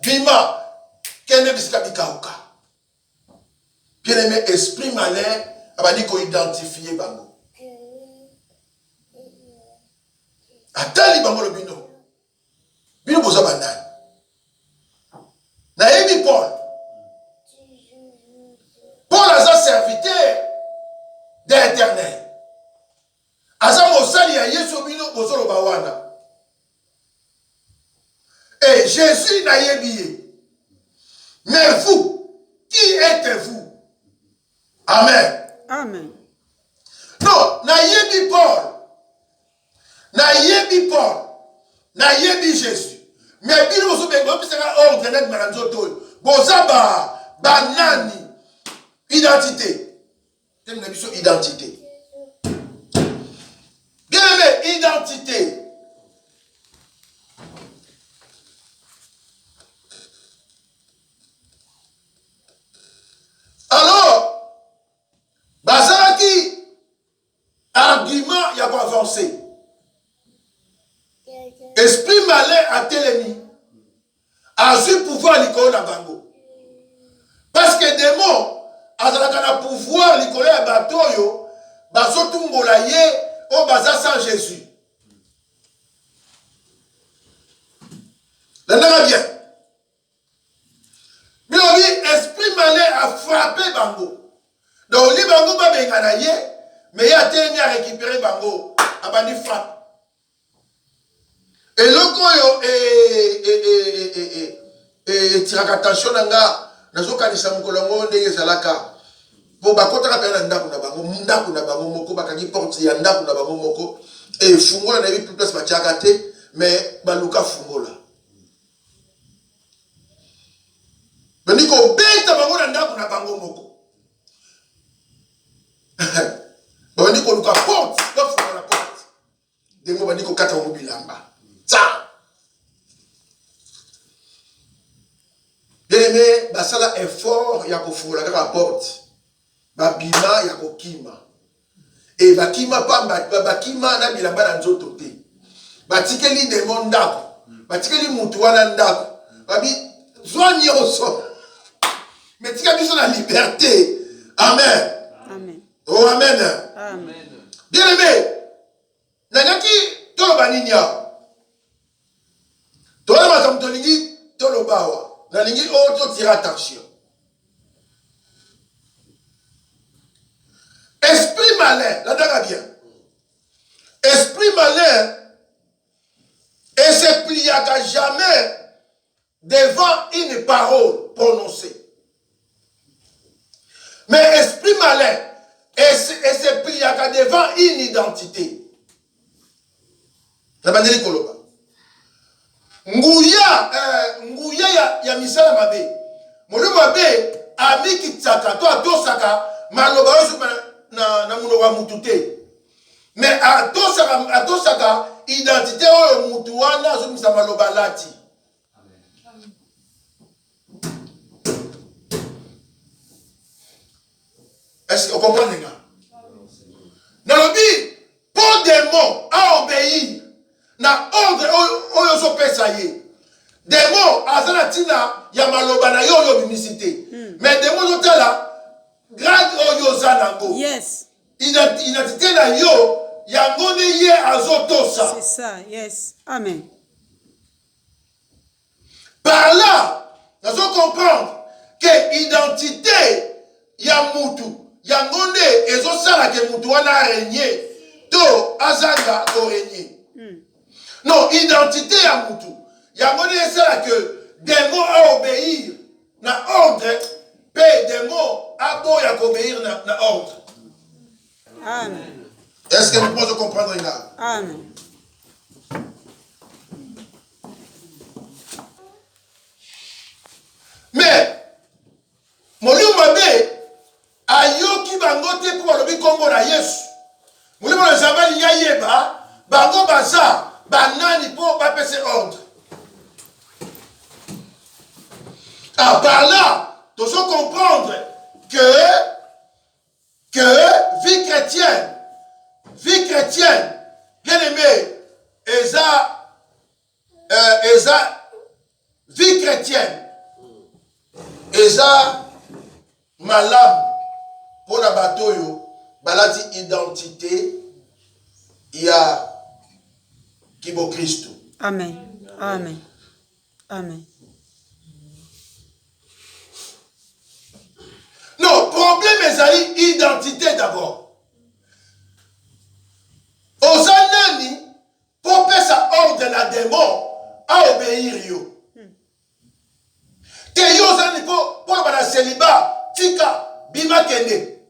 Bima, quel est ce Bikauka? Bien aimé, esprit malin, abadi ko identifier bango. Atali bango le bino. Bino boza banani. Naebi Paul. Paul a un serviteur d'Éternel. Aza mosali ya Yesu bino bozolo bawana. Et Jésus n'a yebié. Mais vous, qui êtes-vous? Amen. Amen. Non, na yebi Paul. Na yebi Paul. Na yebi Jésus. Mais bino bozo bengo pisaka ordre net maranzoto. Bozaba banani. Identité. T'aimes la mission identité. Bien aimé, identité. Alors, Bazaraki, argument, il y a pas avancé. Esprit malin à Télémi a su pouvoir l'icône à Bango. Parce que des mots, à pouvoir l'icône à Batoyo, Basotumbolaye, au Baza sans Jésus. L'entendez bien. Mais on dit, esprit malin a frappé Bango. Donc, on dit Bango va benganaye, mais il y a Télémi à récupérer Bango. A bandi frappe. Et lokoyo tiraka attention nanga nazokanisa mukolongo ndenge ezalaka po bakotaka pe na ndaku na bango moko bakangi porte ya ndaku na bango moko et fungola na yebi place batiaka te mais baluka fungola bandiko beta bango na ndaku na bango moko bandiko luka porte bafungola porte dengo bandiko kata mo bilamba. Ça. Bien aimé, basala effort ya kofungola kaka porte. Babima ya kokima. Et bakima pa bakima na bilamba na nzoto te. Batikeli demon ndako. Batikeli mutu wana ndako. Babi zwani oso. Mais tika biso na liberté. Amen. Amen. Oh amen. Amen. Bien aimé, nangaki tolo baninya. Toi, madame, tu dis, tu le bawa. Tu dis, oh, tu tires attention. Esprit malin, là, d'accord bien. Esprit malin, et se pliera jamais devant une parole prononcée. Mais esprit malin, et se pliera devant une identité. La bandeli koloba. Nguya ya misala mabe. Molo mabe amiki tsaka to atosaka maloba osu na muno wa mutute. Mais atosaka identité oyo mutu wana azomisa maloba lati. Est-ce que vous comprenez ça? Nalobi, pour des mots à obéir. Na ordre oyo so pesa ye. Des mots azana tina ya maloba na yo bimisité. Mais des mots zotala grade oyo zanango. Yes. Identité na yo yango ne ye azotosa. C'est ça, yes. Amen. Par là, nous allons comprendre que identité ya mutu yango ne ezosala ke mutu wana régner to azanga to régner. Non, identité à Moutou. Il y a que des mots à obéir, na ordre, paix, des mots à obéir, na ordre. Amen. Est-ce que vous pouvez comprendre là? Amen. Mais, Moliou Mabé, ayoki bangote pour le bikombo na Yesu. Moliou Mabé, Zabali Yayeba, bango baza. Banani pour pas passer ordre. Ah, par là, nous devons comprendre que vie chrétienne, bien aimé, Eza vie chrétienne. Et ça, malam, pour la bataille, balati identité, il y a Kibo Christ. Amen. Amen. Amen. Non, problème est identité d'abord. Aux années, pour faire ça ordre la démon à obéir yo. Te yo zani pour la célibat, tika, bima kende.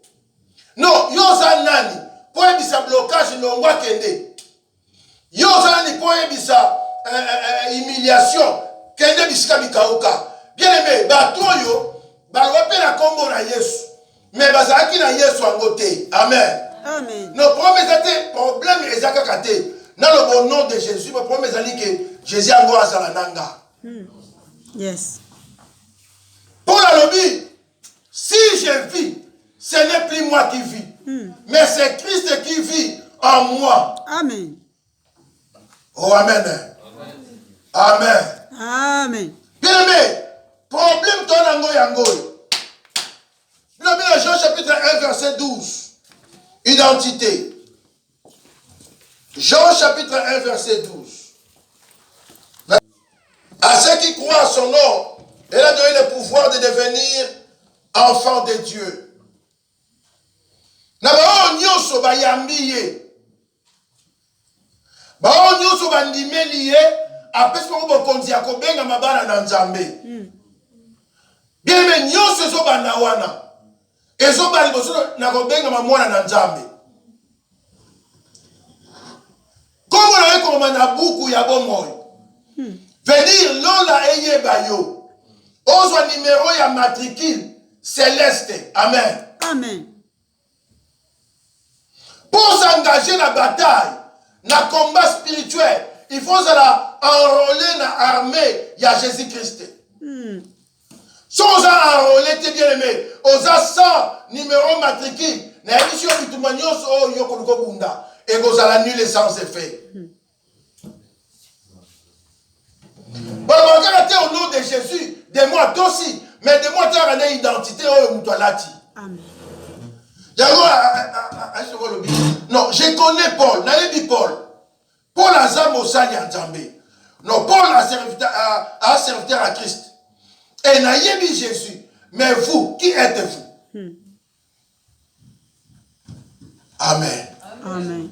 Non, yo zanani pour ebisa blocage longwa kende. Yo zani pour ebisa humiliation kende bisika bikauka. Bien aimé, bato yo balope la kombo na Yesu. Mais bazaki na Yesu angote. Amen. Amen. Nos problèmes problème ezaka kate. Dans le bon nom de Jésus, le problème est que Jésus a encore à la nanga. Yes. Pour la lobby, si je vis, ce n'est plus moi qui vis, mais c'est Christ qui vit en moi. Amen. Oh, amen. Amen. Amen. Bien aimé, problème ton ango yango. Bien aimé, Jean chapitre 1, verset 12. Identité. Jean chapitre 1, verset 12. À ceux qui croient à son nom, elle a donné le pouvoir de devenir enfant de Dieu. Nabao nyoso bayambiye. Bao nyoso bandimeliye. Apes pour bokonzi akobenga mabana na nzambe. Bien mais nyoso so bandawana. Ezo bali boso na kobenga mamona na nzambe. Comme on a comme na buku ya bomoy. Veut dire lola eye bayo. Ozo numéro ya matricule céleste. Amen. Amen. Pour s'engager dans la bataille, dans le combat spirituel, il faut enrôler dans l'armée de Jésus-Christ. Si on a enrôlé, t'es bien aimé, on a 100 numéros matricules, na émission du Toumanios, oh, yoko bunda, et on a annulé sans effet. Bon, au nom de Jésus, de moi aussi, mais de moi, tu as une identité, oh, mutwalati. Amen. Non, je connais Paul, naïbi Paul. Paul a zam au sali en Zambé. Non, Paul a serviteur à Christ. Et naïbi Jésus. Mais vous, qui êtes-vous? Amen. Amen.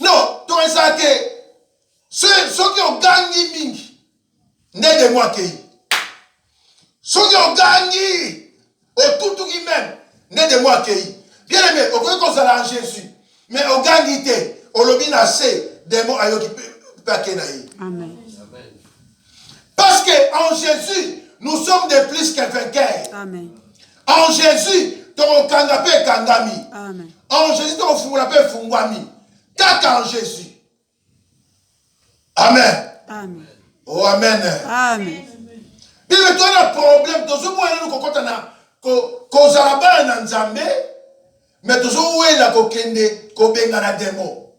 Non, tu es ça que ceux qui ont gagné mingi, n'est de moi qui. Ceux qui ont gagné, au tout qui même, n'est de moi qui. Bien aimé, au point qu'on s'en en Jésus, mais au gagné, au lobby n'a c'est des mots à qui peut Amen. Parce qu'en Jésus, nous sommes de plus que vainqueurs. Amen. En Jésus, ton kangape kangami. Amen. En Jésus, ton fungulape fungwami. Kaka en Jésus. Amen. Amen. Oh, amen. Amen. Puis mais toi, le problème, tu as un problème, cause à la barre dans Nzambe, mais tu as un problème, tu as un démon.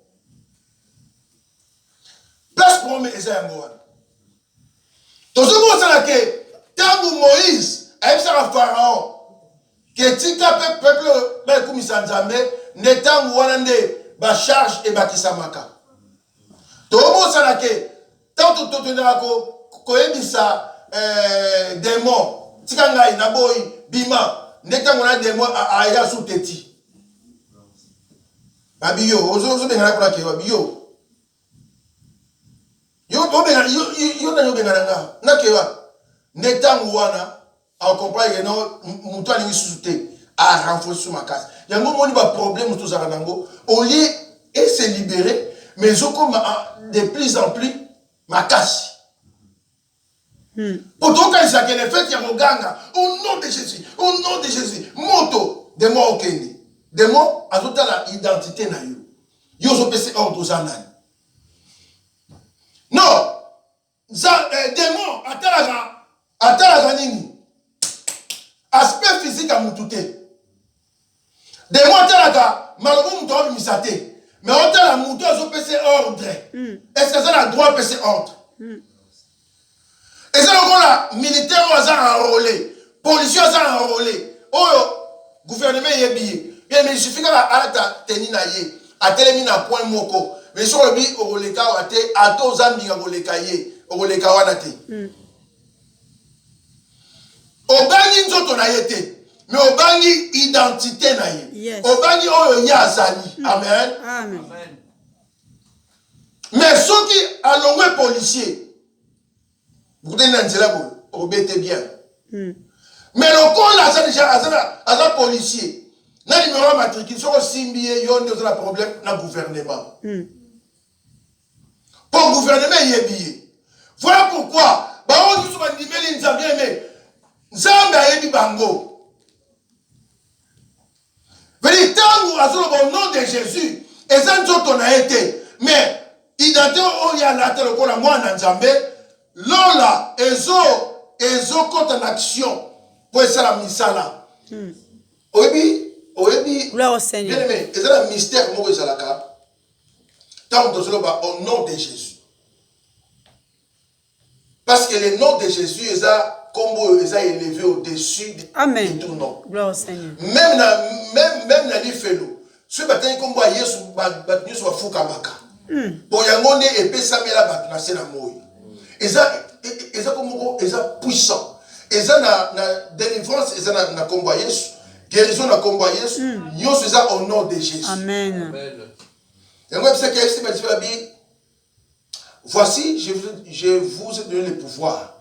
Place pour moi, c'est un mot. Tu as un problème, tant que Moïse a eu un pharaon, que tika peuple comme Nzambe, n'étant pas de charge et bakisamaka. Tu as un problème, tant que tu as un démon, tika ngai na boy bima ndeta ngona démon aya sous teti babiyo ozo bengana kwa ke babiyo yo benga yo na yo benga nga na ke wa ndeta ngwana a comprendre no mutu ali sous te a renforcer ma casse yango moni ba problème tout ça nango au lieu et se libérer mais comme de plus en plus ma casse. Pourtant, quand il y a des fêtes, il y a un ganga. Au nom de Jésus, au nom de Jésus, moto, des mots au Kenya. Des mots, à toute l'identité na yo. Yo so pese ordre aux ananes. Non, des mots, atalaga nini. Aspect physique à mutute. Des mots, atalaga, malobo muto misate. Mais on t'a la muto, so pese ordre. Est-ce que ça a droit de pese ordre? Et ça, le militaire a enrôlé, policier a enrôlé. Oh, gouvernement est billet. Bien, mais il suffit que la tenue na ye, à tel mina point moko. Mais sur le bi, au roleka wate, à tous amis au roleka ye, au roleka wanate. Au bangi nzoto na yete, mais au bangi identité na ye. Au bangi oyo yazali. Amen. Amen. Mais ceux qui allongent policier, vous tenez un zéla, vous bêtez bien. Mais le corps là, c'est déjà un policier. Na numéro matricule, sur le simbié, il y a un problème dans le gouvernement. Pour le gouvernement, il y a billet. Voilà pourquoi, on dit souvent, il y a mais Zambia a dit bango. Venez, tant au nom de Jésus, et ça nous a été. Mais, identité, il y a la tête, le moi en Zambie, Lola, Ezo, compte en action pour essayer la misala. Oui, gloire au Seigneur. Bien aimé, c'est un mystère moi ezalaka. Tant que au nom de Jésus. Parce que le nom de Jésus est élevé au-dessus de tout nom. Gloire au Seigneur. Même dans les fellows. Ceux qui ont dit Yesu battu sur Fukamaka. Pour yangonde et pesamela battu na sena moi. Et ça puissant. Et ça na délivrance et ça na combat Yesu. Guérison na combat Yesu. Nous faisons au nom de Jésus. Amen. Voici, je vous ai donné le pouvoir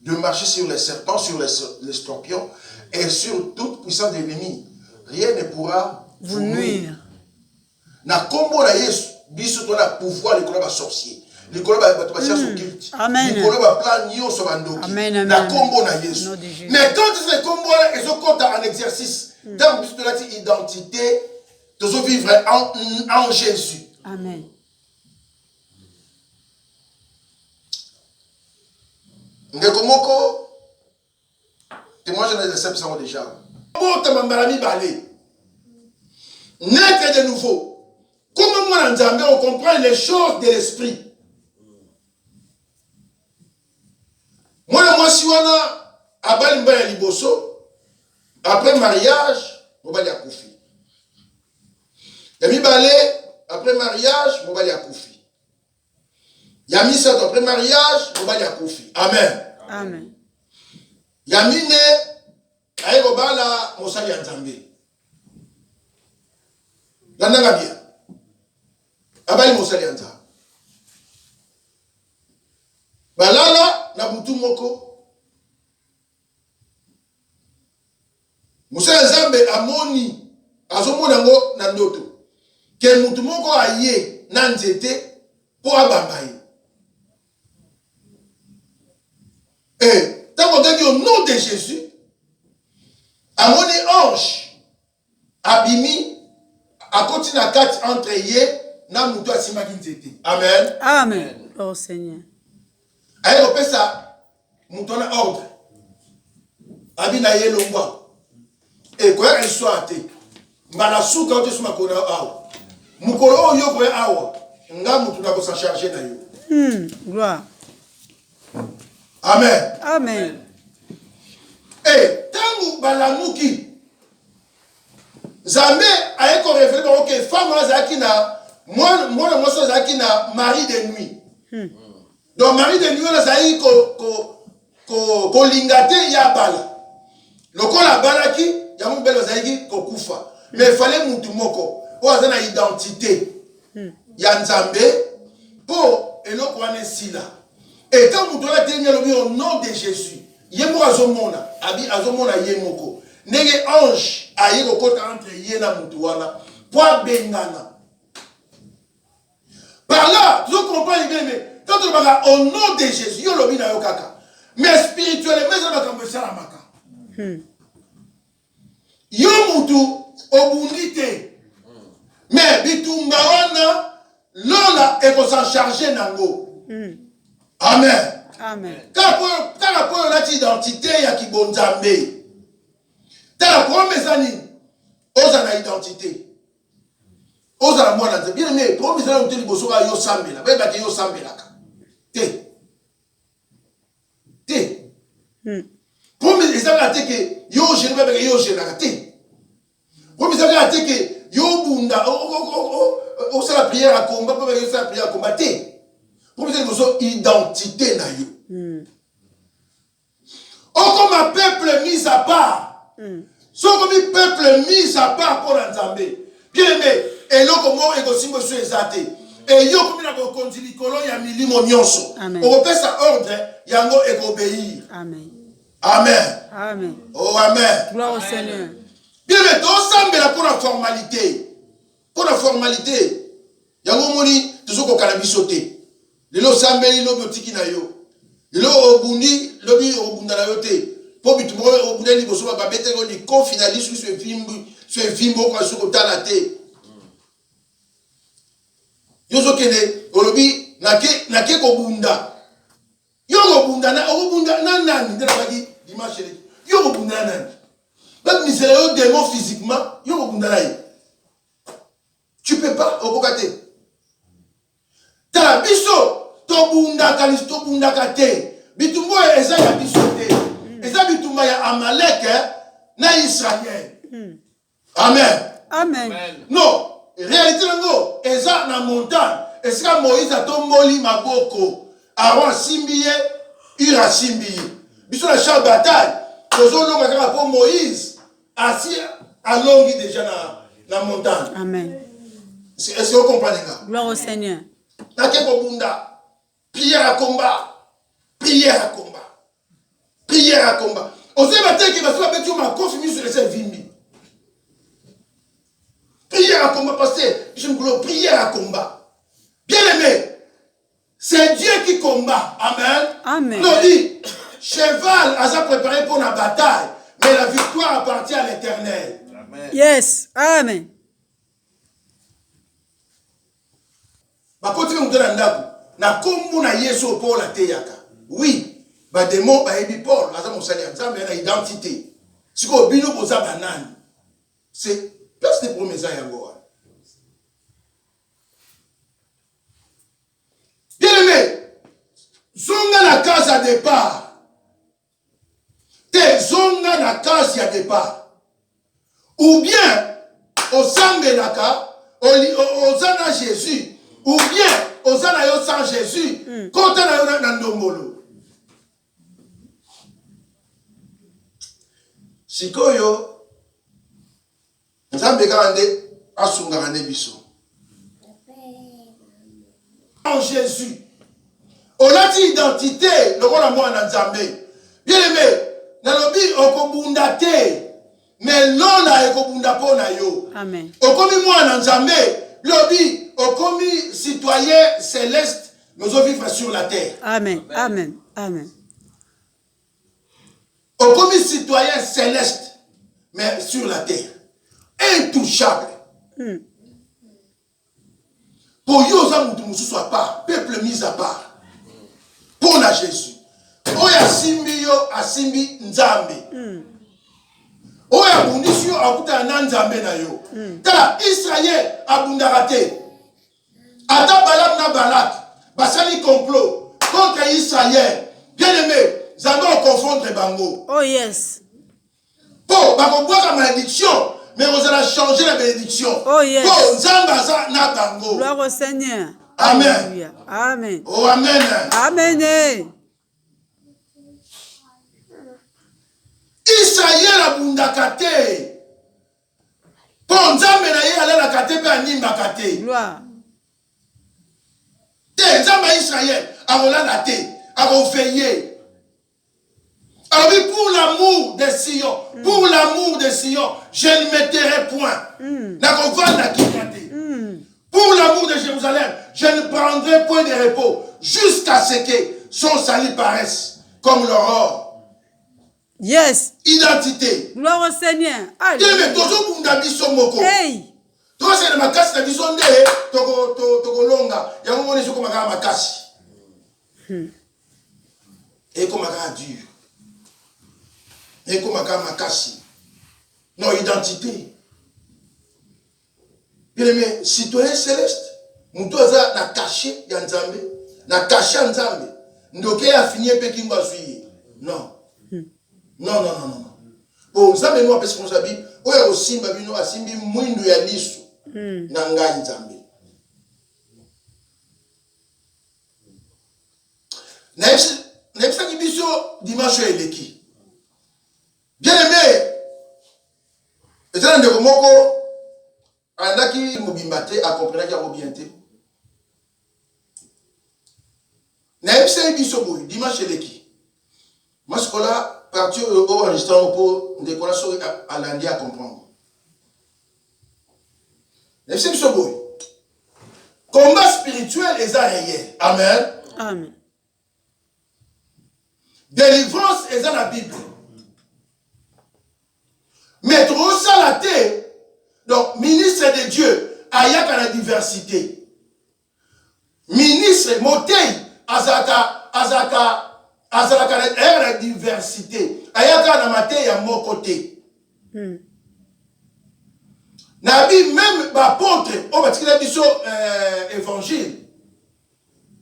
de marcher sur les serpents, sur les scorpions et sur toute puissance de l'ennemi. Rien ne pourra vous nuire. Na combo na Yesu, biso to na pouvoir le ba sorcier. Le ba bato sur culte. Amen. Le ba plan nyo so bandoki. Amen. Na combo na Yesu. Mais quand ce combo là, ils ont compte en exercice. Dans biso de la identité, de se vivre en Jésus. Amen. Ndekomoko, témoignage de déception déjà. Naître de nouveau. Comment moi en Zambie on comprend les choses de l'esprit. Moi si on a abali mbaya liboso, après mariage, mobali akufi. Yami balé, après mariage, mobali akufi. Yami sot après mariage, mobali akufi. Amen. Amen. Yamine, aïe bala mosali ya Nzambe. Landanga bien. Abali mosali ya Nzambe. Balala na butu moko. Mosali ya Nzambe amoni, azomona ngo na ndoto. Ke mutu moko aye na nzete po abamba ye. Et tant qu'on dit au nom de Jésus, à mon ange, abimi, à continuer à quatre entre yé, n'a moutou à simaginzete. Amen. Amen. Oh Seigneur. Aïe, on fait ça, mouton à ordre. Abina yé longwa. Et quoi, elle soit athée. Mbana sou quand tu sois makona awa. Moukolo yo kwe awa. Nga moutou na s'en charger na yo. Gloire. Amen. Amen. Et tant balamuki, Zambé a été révélé que femme Zakina, moi Zakina, mari de nuit. Donc mari de nuit, on a dit ko lingate ya bala. Le ko la bala ki, ya mon bel ozaïki ko kufa. Mais il fallait mutu moko, o azana identité. Ya Nzambé pour eloko wane sila. Et quand vous devez tenir au nom de Jésus, Yemo azomona, abi azomona yemoko. Nege ange aye ko kota entre yena mutuana, pour bengana. Par là, vous comprenez bien, mais quand on parle au nom de Jésus, yo lobi na yo kaka. Mais spirituellement, ça va comme ça la maka. Yo mutu obundite. Mais bitumba wana lola e ko s'en charger nango. Amen. Amen. Quand on a identité, il y a qui bon Zambé. Dans la promesse, on a une identité. On a moi dans bien aimé, promesse là, on te dit bosso yo sambela, ben ba yo sambela. Té. Pour me dire que yo je ne vais pas yo je n'arrête. Pour me dire que yo bunda o ça la prière à combat pour me ça la prière à combattre. Pour me dire que son identité na yo. Oh comme un peuple mis à part. So comme un peuple mis à part pour Nzambe. Bien aimé, et là comment est aussi monsieur exaté. Et yo comme na ko continue kolon ya milimo nyonso. On peut ça ordre yango et obéir. Amen. Amen. Amen. Oh amen. Gloire au Seigneur. Bien mais to sambela pour la formalité. Pour la formalité. Yango moni toujours ko kanabisoté. Lelo sambeli lo botiki na yo. Lelo obundi lobi obunda na yo te. Po bitu mo obunda ni boso ba bete ko ni confinaliste sur film ko sur kotala te. Yozo kene olobi nake ko bunda. Yo ko bunda na nani ndela bagi dimanche le. Yo ko bunda na nani. Même misère yo démon physiquement, yo ko bunda na ye. Tu peux pas obokate. Ta biso to bunda kalisto bunda kate. Bitumbo eza ya biso te. Eza bitumba ya Amalek na Israël. Amen. Amen. Non, réalité nango eza na montagne. Esika Moïse atomboli maboko. Aaron simbiye, Ira simbiye. Biso na champ de bataille. Tozolonga kaka po Moïse assis alongi déjà na montagne. Amen. Est-ce que vous comprenez ça? Gloire au Seigneur. Nakekobunda. Prière à combat. Prière à combat. Prière à combat. On sait maintenant qu'il va se faire ma confirmation sur les sept vimbi. Prière à combat, parce que je me dis prière à combat. Bien aimé, c'est Dieu qui combat. Amen. Amen. On dit, cheval a préparé pour la bataille, mais la victoire appartient à l'Éternel. Amen. Yes. Amen. Bakoti mutana ndaku na kombo na Yesu Paul ateyaka. Oui, ba démon ba ebi Paul aza mosali ya Nzambe na identité. Siko bino boza banani. C'est place de promesa yango. Bien aimé, zonga na case à départ. Te zonga na case à départ. Ou bien au sambelaka, au zana Jésus. Ou bien, aux anayo sans Jésus, quand on a eu un ndombolo. Sikoyo, Nzambe kande asungane biso. En Jésus, on a dit identité, le rôle à moi en Nzambe. Bien aimé, nalobi okobundate, mais non na ekobunda pona yo. Amen. Okomi moi en Nzambe, lobi. Comme citoyen céleste, nous allons vivre sur la terre. Amen. Amen. Amen. Comme citoyen céleste, mais sur la terre. Intouchable. Pour Yosa Moutoumou soit pas, peuple mis à part. Pour la Jésus. Oya Simbi yo asimbi Nzambe. Oya Bundisio akuta Nzambe na yo. Tala Israël abundarate. Adam Balam na Balak, basali complot contre Israël. Bien aimé, Zamba confondre Bango. Oh yes. Pour la malédiction, mais on a changé la bénédiction. Oh yes. Pour Zamba na Bango. Gloire au Seigneur. Amen. Alléluia. Amen. Oh amen. Amen. Israël abundakate. Pour Nzambe na ye ala la kate pe animba kate. Gloire. Nzamba Israël, a veillé. Alors oui, pour l'amour de Sion, je ne mettrai point. Pour l'amour de Jérusalem, je ne prendrai point de repos jusqu'à ce que son salut paraisse comme l'aurore. Yes. Identité. Gloire au Seigneur. Hey. Toi, c'est ma casse, la vision de Togolonga. Il y a un moment où je suis ma casse. Et comme ma dur. Et comme ma casse. Non, identité. Bien aimé, citoyen céleste. Moutoza na caché Nzambe. Na caché Nzambe. Ndoke a fini pe kimba suyi. Non. Non, non, non, non. Bon, ça, mais moi, parce qu'on s'habille, où est aussi, ma vie, nous, à Simbi, mouindou ya lisu. Nanga Nzambe. N'aimez-vous qui biso dimanche eleki. Bien aimé. Et ça, on moko andaki mobimbate a comprendre qu'il y a bien. N'aimez-vous biso boy dimanche eleki. Moi ce là parti au enregistrement pour décoration à lundi à comprendre. N'aimez-vous biso boy. Combat spirituel est réel. Amen. Amen. Délivrance est dans la Bible. Mais trop ça la terre. Donc, ministre de Dieu, ayaka la diversité. Ministre, motei, azaka la diversité. Ayaka na mate ya mon côté. Nabi même apôtre, on va dire biso évangile.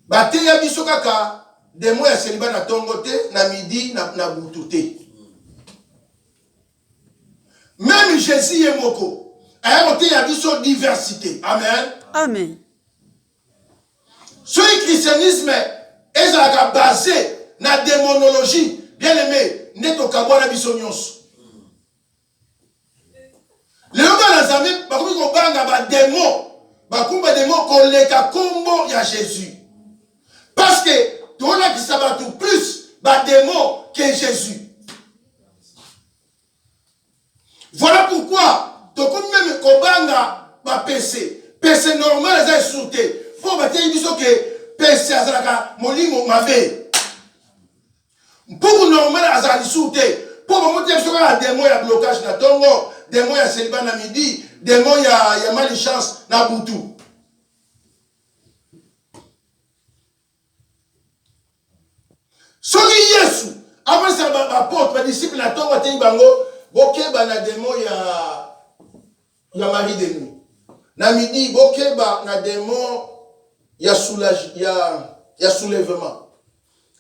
Bate ya biso kaka. Des mois à célibat na tongote, na midi, na boutoute. Même Jésus et Moko, a monté à biso diversité. Amen. Amen. Ce christianisme est basé na démonologie. Bien aimé, n'est au cabo na biso nyos. Les gens dans la zame, bakoumi ko banga ba démon, bakoumba démon ko leka kombo ya Jésus. Parce que tout le monde qui s'abat tout plus des démons que Jésus. Voilà pourquoi, tout comme même Kobanga va PC. PC normal, c'est sauté. Pour que tu dises que PC, c'est molimo mabe. Pour normal, c'est sauté. Pour que tu dises que des démons, il y a blocage na tongo, des démons, il y a célibat na midi, des démons, il y a malchance na boutou. Soki Yesu, après ça, apôtre, les disciples, na tongo, te bango, bokeba na démon ya mari de nuit. Na midi, bokeba na démon ya soulèvement.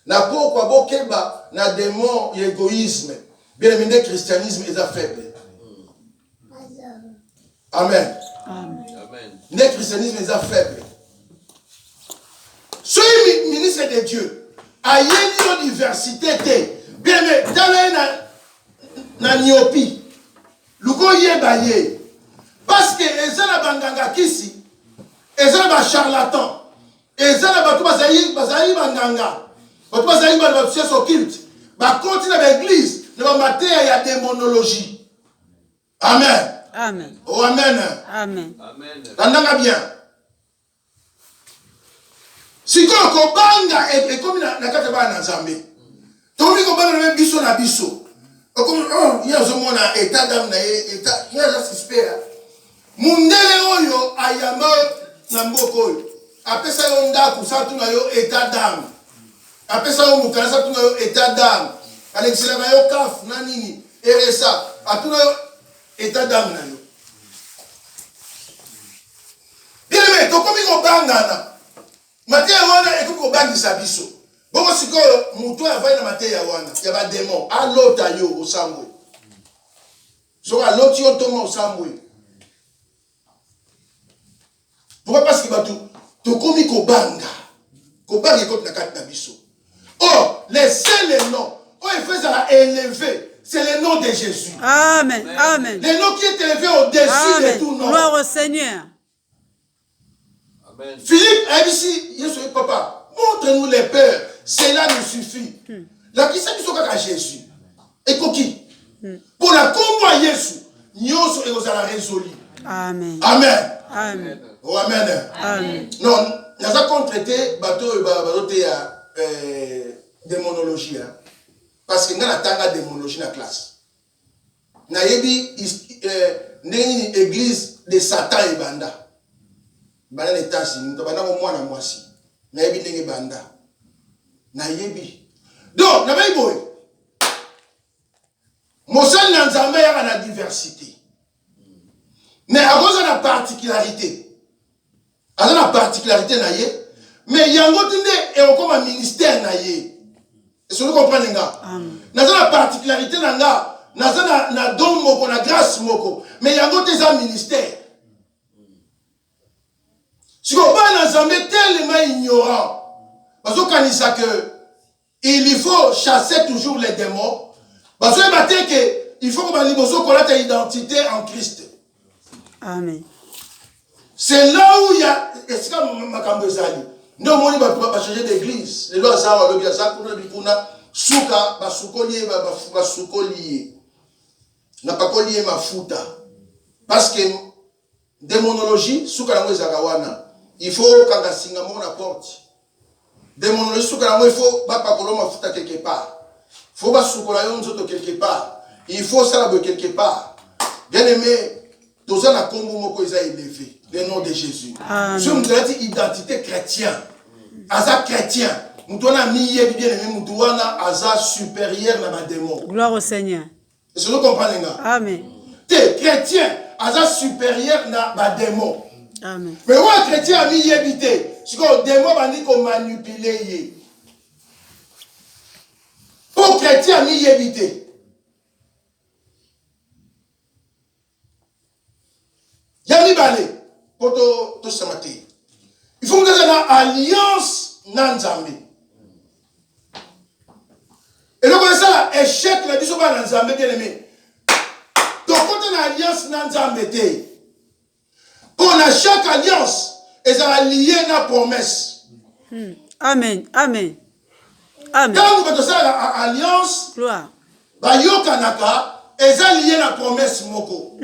Na pourquoi bokeba na démon ya égoïsme. Bien aimé, christianisme est faible. Amen. Amen. Le christianisme est faible. Soyez ministre de Dieu. Aïe une diversité bien mais dans na niopi luko yebaye parce que ezala banganga kisi ezala ba charlatan ezala ba to bazali banganga ba to bazali ba science occulte ba continue ba église ne ba mater ya démonologie. Amen. Amen. Oh amen. Amen. Amen. Tandanga bien. Si ko banga et comme na kata ba na Nzambe. Tomi ko banga na biso na biso. Comme il y a zo mona état d'âme na état, il y a ça suspect. Mundele oyo ayamba na mboko oyo. Apesa yo ndako sa tu na yo état d'âme. Apesa yo mukana sa tu na yo état d'âme. Alexela ba yo kaf na nini? RSA. Atuna yo état d'âme na yo. Bien mais to komi ko banga na Matéa wana eko ko bangisa biso. Bongo sikoyo mutu avai na matéa wana ya ba démon alota yo osambwe. So aloti yo toma osambwe. Pourquoi parce que batu to komi ko banga. Ko banga eko na kati na biso. Oh, les seuls noms où il fait ça élevé, c'est le nom de Jésus. Amen. Amen. Le nom qui est élevé au-dessus de tout nom. Gloire au Seigneur. Amen. Philippe a dit ici, Jésus, papa, montre-nous les peurs, cela nous suffit. La qui s'est à Jésus. Et pour qui? Pour la combo à Jésus, nous sommes à la résolu. Amen. Amen. Amen. Oh, amen. Amen. Non, nous avons traité bateau démonologie. Parce que nous avons démonologie dans la classe. Nous avons une église de Satan et Banda. Bana netasi mtabana mo mwana mwasi na yebi ndenge banda na yebi donc na bible mosali na Nzambe ya na diversité mais akoza na particularité na ye mais yango tinde e okoma ministère na ye est-ce que vous comprenez nga na za na particularité nanga naza na don moko na grâce moko mais yango te eza ministère siko bana nzambe tellement ignorant bazokanisa que il faut chasser toujours les démons bazoyeba te que il faut que baliboso kolata identité en Christ. Amen. C'est là où il y a esika makambo ezali nde omoni bato bachange d'église lelo aza balobi aza kuna bikuna suka basukoli ye basukoli ye na pakoli ye mafuta parce que démonologie suka nango ezalaka wana il faut kanga singa moko na porte démonologie suka nango il faut bapakolo mafuta quelque part il faut basukola yo nzoto quelque part il faut sala boye quelque part bien aimé toza na kombo moko eza élevé le nom de Jésus. Si on dit identité chrétien, aza chrétien, nous avons mis bien aimé, nous avons aza supérieur dans les démons. Gloire au Seigneur. Est-ce que vous comprenez? Amen. T'es chrétien, aza supérieur dans les démons. Amen. Mais moi chrétien a mis habité, c'est que les démons va dire qu'on manipule. Pour chrétien a mis habité. Yami balé. Pour samate. Il faut que nous ayons une alliance nanzambe. Et donc ça échec la biso ba nanzambe bien aimé. Donc quand on a une alliance nanzambe te. Pour chaque alliance, elle est liée à la promesse. Amen. Amen. Amen. Quand vous faites ça alliance, gloire. Ba yokanaka, elle est liée à la promesse moko.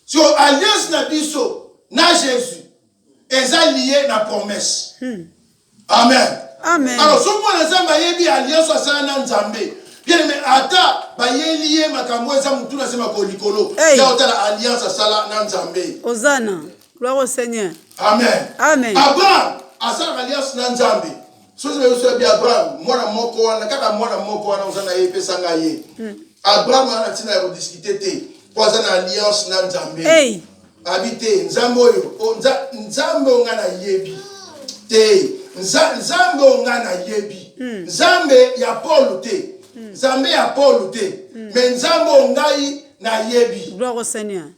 Sur alliance na biso na Jésus, eza lié na promesse. Amen. Amen. Alors si moi nzamba yebi alliance asala na nzambe, bien mais ata ba lié makambo eza mutu na sema ko likolo. Ya otala alliance asala na nzambe. Hosanna. Gloire au Seigneur. Amen. Amen. Abraham asala alliance na nzambe. Sozi be so bi Abraham, mwana moko wana kaka mwana moko wana uzana yepesa ngaye. Abraham ana tina ya discuter te. Pour une alliance na nzambe. Hey. Habité nzambe oyo, nzambe ngana yebi. Te, nzambe ngana yebi. Nzambe ya Paul te. Nzambe ya Paul te. Mais nzambe ngai na yebi. Gloire au Seigneur.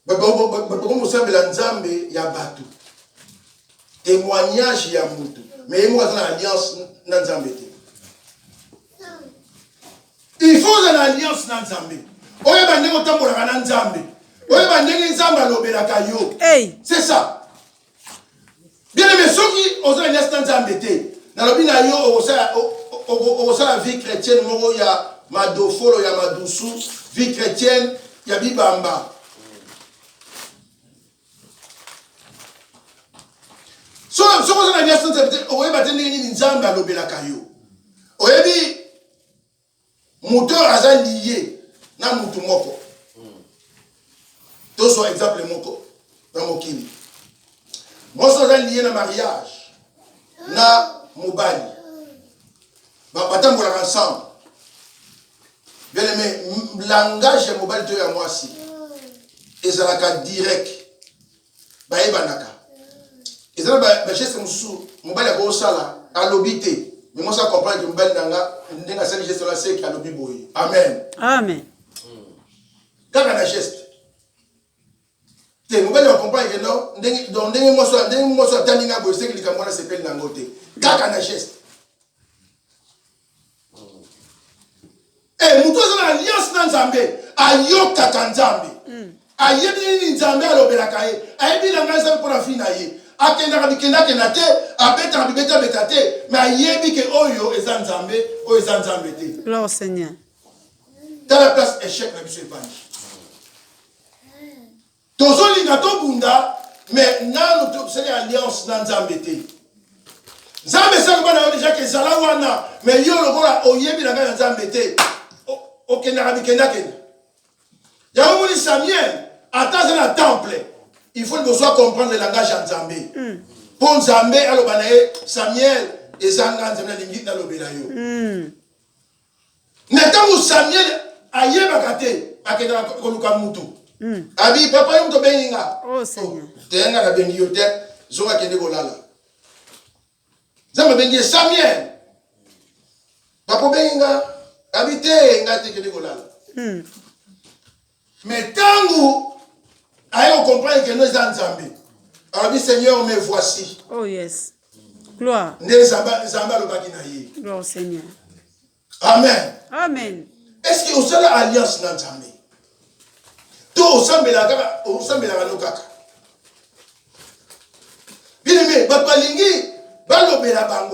Bako musambela nzambe ya batu. Témoignage ya mutu. Mais moi na alliance na nzambe te. Il faut une alliance dans Nzambe. Oye bande ko tambola na Nzambe. Oye bande Nzambe alobelaka yo. C'est ça. Bien aimé ceux qui osent alliance dans Nzambe te. Na lobi na yo osala vie chrétienne moko ya madofolo ya madusu, vie chrétienne ya bibamba. So osala alliance dans Nzambe te, oye bande Nzambe alobelaka yo. Oye bi moteur aza lié na mutu moko. To so exemple moko na mokili. Moi aza lié na mariage na mobali. Ba batambola ensemble. Bien aimé, langage ya mobali to ya mwasi ezalaka direct. Ba ebanaka. Ezala ba geste mususu mobali ko sala alobité. Mais moi, ça comprend que Mbali Nanga, Ndenga Sani geste là, c'est qu'il y a le biboui. Amen. Amen. Quand on a geste, tu Mbali on comprend que non, Ndenga moi soit Taninga Boy, c'est qu'il y a moi s'appelle Nangote. Quand on a geste. Et nous tous en alliance dans Nzambe, ayoka kanzambe. Ayebi Nzambe alobelakaye, ayebi Nanga Nzambe pour la fin naye. Akenda bikenda te abeta bibeta betate mais ayebi ke oyo ezanzambe oyo ezanzambe te. Gloire au Seigneur. Dans la place échec na biso epani. Tozolinga to bunda mais nanu to c'est alliance na nzambe te. Nzambe sa bana déjà ke zala wana mais yo lokola oyebi na nga nzambe te. Okenda bikenda kenda. Ya omoni Samuel ataza na temple. Il faut que nous comprendre le langage en Zambé. Pour Zambé, alors Samuel et Zangan Zambé limite dans le bélayo. Mais quand Samuel a yébakate, a kena koluka mutu. Abi papa yum to beninga. Oh Seigneur. Tenga na bengi yote, zonga kende kolala. Zamba bengi Samuel. Papa benga habité ngati kene kolala. Mais tangu ayo comprendre que nous sommes Nzambe. Alors Seigneur, me voici. Oh yes. Gloire. Nzamba lo baki na ye. Gloire au Seigneur. Amen. Amen. Est-ce que vous avez alliance dans Nzambe? Tout au semble la kaka. Bien aimé, babalingi balobela bango.